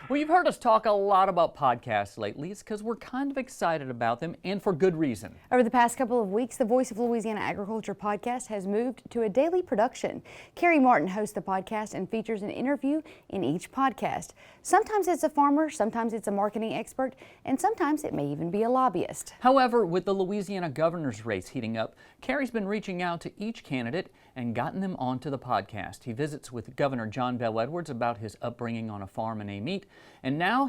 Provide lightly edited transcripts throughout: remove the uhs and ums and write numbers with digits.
Well, you've heard us talk a lot about podcasts lately. It's because we're kind of excited about them, and for good reason. Over the past couple of weeks, the Voice of Louisiana Agriculture podcast has moved to a daily production. Carrie Martin hosts the podcast and features an interview in each podcast. Sometimes it's a farmer, sometimes it's a marketing expert, and sometimes it may even be a lobbyist. However, with the Louisiana governor's race heating up, Carrie's been reaching out to each candidate and gotten them onto the podcast. He visits with Governor John Bel Edwards about his upbringing on a farm in Amite, and how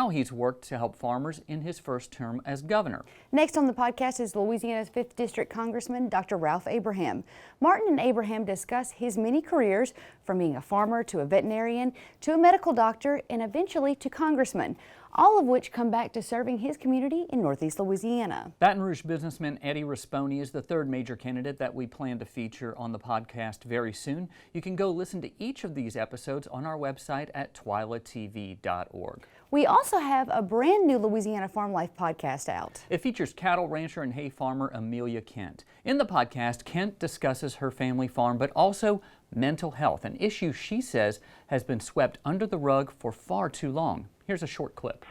he's worked to help farmers in his first term as governor. Next on the podcast is Louisiana's 5th District Congressman, Dr. Ralph Abraham. Martin and Abraham discuss his many careers, from being a farmer to a veterinarian to a medical doctor and eventually to congressman, all of which come back to serving his community in Northeast Louisiana. Baton Rouge businessman Eddie Risponi is the third major candidate that we plan to feature on the podcast very soon. You can go listen to each of these episodes on our website at twilatv.org. We also have a brand new Louisiana Farm Life podcast out. It features cattle rancher and hay farmer Amelia Kent. In the podcast, Kent discusses her family farm, but also mental health, an issue she says has been swept under the rug for far too long. Here's a short clip.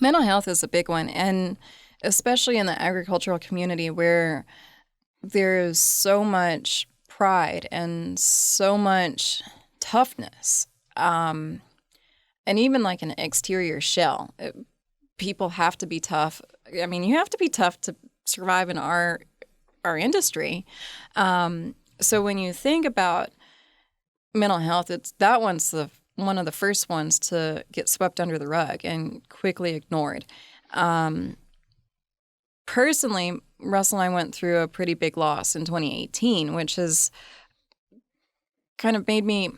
Mental health is a big one, and especially in the agricultural community where there's so much pride and so much toughness, and even like an exterior shell. People have to be tough. I mean, you have to be tough to survive in our industry. So when you think about mental health, that one's one of the first ones to get swept under the rug and quickly ignored. Personally, Russell and I went through a pretty big loss in 2018, which has kind of made me...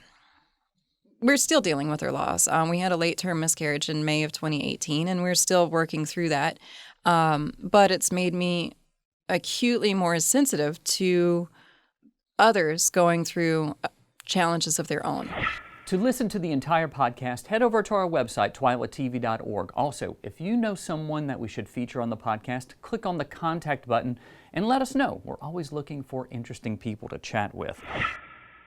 We're still dealing with our loss. We had a late-term miscarriage in May of 2018, and we're still working through that. But it's made me acutely more sensitive to others going through challenges of their own. To listen to the entire podcast, head over to our website, twilatv.org. Also, if you know someone that we should feature on the podcast, click on the contact button and let us know. We're always looking for interesting people to chat with.